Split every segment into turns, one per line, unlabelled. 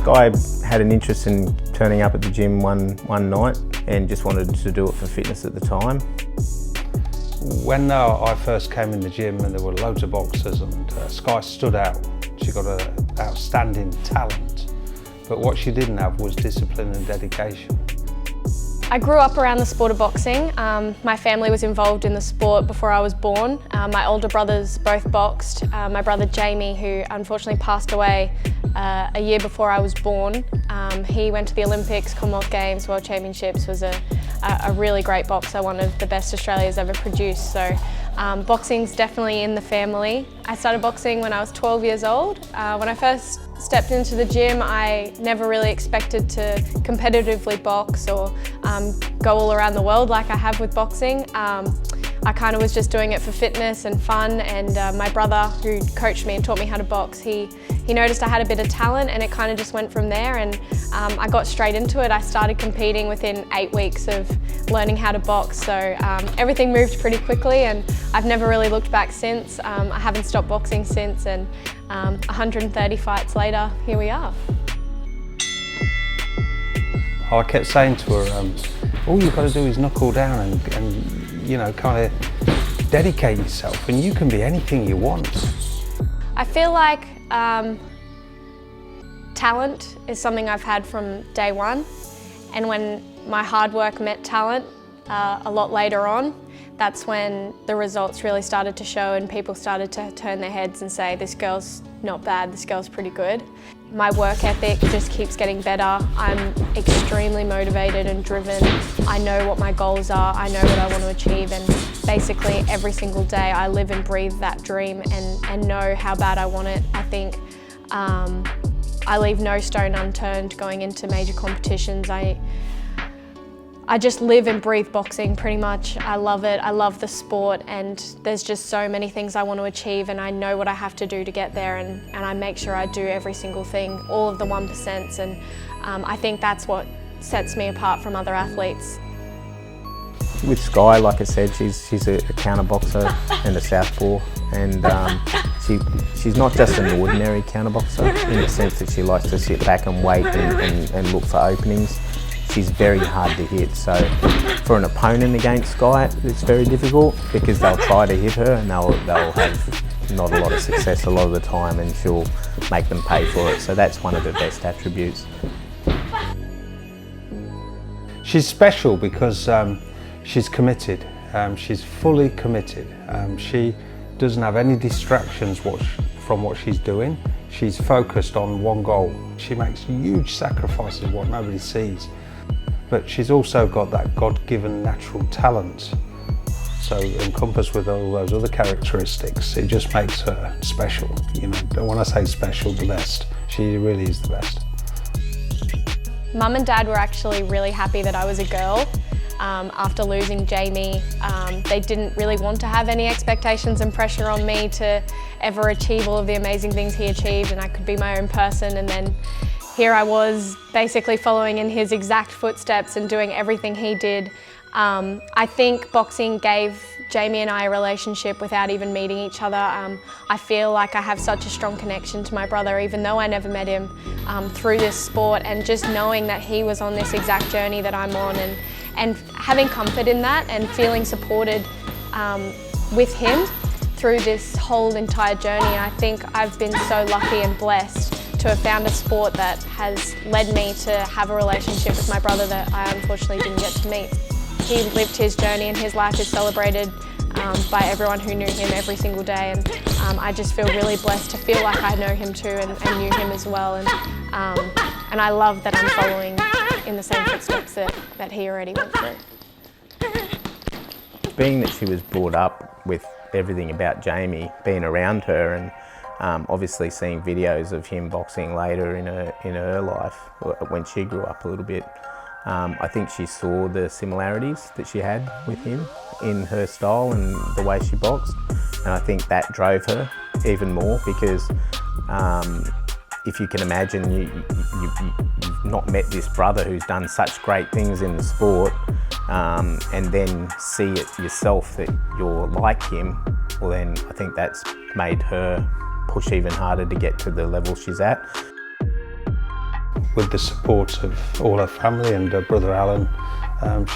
Skye had an interest in turning up at the gym one night and just wanted to do it for fitness at the time.
When I first came in the gym and there were loads of boxers and Skye stood out. She got an outstanding talent, but what she didn't have was discipline and dedication.
I grew up around the sport of boxing. My family was involved in the sport before I was born. My older brothers both boxed. My brother Jamie, who unfortunately passed away a year before I was born, he went to the Olympics, Commonwealth Games, World Championships, was a really great boxer, one of the best Australia's ever produced. So boxing's definitely in the family. I started boxing when I was 12 years old. When I first stepped into the gym, I never really expected to competitively box or go all around the world like I have with boxing. I kind of was just doing it for fitness and fun, and my brother, who coached me and taught me how to box, he noticed I had a bit of talent, and it kind of just went from there, and I got straight into it. I started competing within 8 weeks of learning how to box, so everything moved pretty quickly, and I've never really looked back since. I haven't stopped boxing since, and 130 fights later, here we are.
I kept saying to her, all you've got to do is knuckle down and you know, kind of dedicate yourself, and you can be anything you want.
I feel like talent is something I've had from day one, and when my hard work met talent a lot later on, that's when the results really started to show and people started to turn their heads and say, this girl's not bad, this girl's pretty good. My work ethic just keeps getting better. I'm extremely motivated and driven. I know what my goals are, I know what I want to achieve, and basically every single day I live and breathe that dream and know how bad I want it. I think I leave no stone unturned going into major competitions. I just live and breathe boxing pretty much. I love it, I love the sport, and there's just so many things I want to achieve, and I know what I have to do to get there, and I make sure I do every single thing, all of the 1%, and I think that's what sets me apart from other athletes.
With Skye, like I said, she's a counter boxer and a southpaw, and she's not just an ordinary counter boxer in the sense that she likes to sit back and wait and look for openings. She's very hard to hit, so for an opponent against Skye, it's very difficult because they'll try to hit her and they'll have not a lot of success a lot of the time, and she'll make them pay for it. So that's one of her best attributes.
She's special because she's committed. She's fully committed. She doesn't have any distractions from what she's doing. She's focused on one goal. She makes huge sacrifices, what nobody sees. But she's also got that God-given natural talent. So encompassed with all those other characteristics, it just makes her special. You know, when I say special, the best. She really is the best.
Mum and Dad were actually really happy that I was a girl. After losing Jamie, they didn't really want to have any expectations and pressure on me to ever achieve all of the amazing things he achieved, and I could be my own person, and then here I was basically following in his exact footsteps and doing everything he did. I think boxing gave Jamie and I a relationship without even meeting each other. I feel like I have such a strong connection to my brother, even though I never met him, through this sport, and just knowing that he was on this exact journey that I'm on, and having comfort in that and feeling supported with him through this whole entire journey. I think I've been so lucky and blessed to have found a sport that has led me to have a relationship with my brother that I unfortunately didn't get to meet. He lived his journey, and his life is celebrated by everyone who knew him every single day, and I just feel really blessed to feel like I know him too and knew him as well, and I love that I'm following in the same footsteps that he already went through.
Being that she was brought up with everything about Jamie, being around her, and obviously seeing videos of him boxing later in her life when she grew up a little bit, I think she saw the similarities that she had with him in her style and the way she boxed, and I think that drove her even more because if you can imagine, you've not met this brother who's done such great things in the sport, and then see it yourself that you're like him, well then I think that's made her push even harder to get to the level she's at.
with the support of all her family and her brother Alan.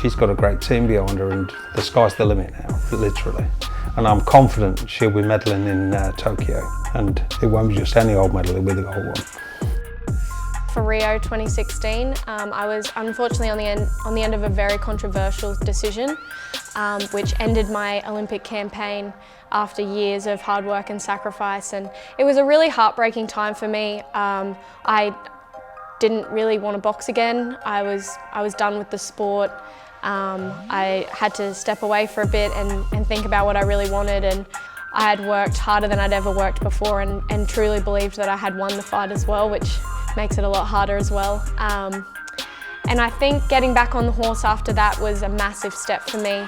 She's got a great team behind her, and the sky's the limit now, literally. And I'm confident she'll be medaling in Tokyo, and it won't be just any old medal, it'll be the gold one.
For Rio 2016, I was unfortunately on the end of a very controversial decision, which ended my Olympic campaign after years of hard work and sacrifice, and it was a really heartbreaking time for me. I didn't really want to box again. I was done with the sport. I had to step away for a bit and think about what I really wanted, and I had worked harder than I'd ever worked before, and truly believed that I had won the fight as well, which makes it a lot harder as well. And I think getting back on the horse after that was a massive step for me,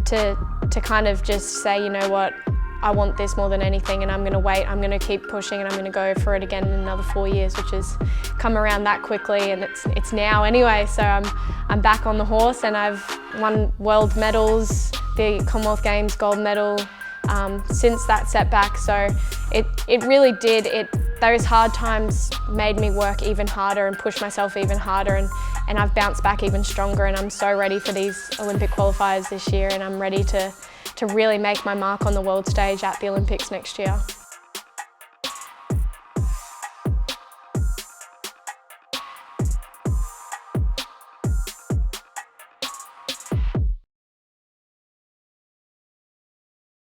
to kind of just say, you know what, I want this more than anything, and I'm going to wait, I'm going to keep pushing, and I'm going to go for it again in another 4 years, which has come around that quickly, and it's now anyway. So I'm back on the horse, and I've won world medals, the Commonwealth Games gold medal since that setback. So it really did. Those hard times made me work even harder and push myself even harder, and I've bounced back even stronger, and I'm so ready for these Olympic qualifiers this year, and I'm ready to really make my mark on the world stage at the Olympics next year.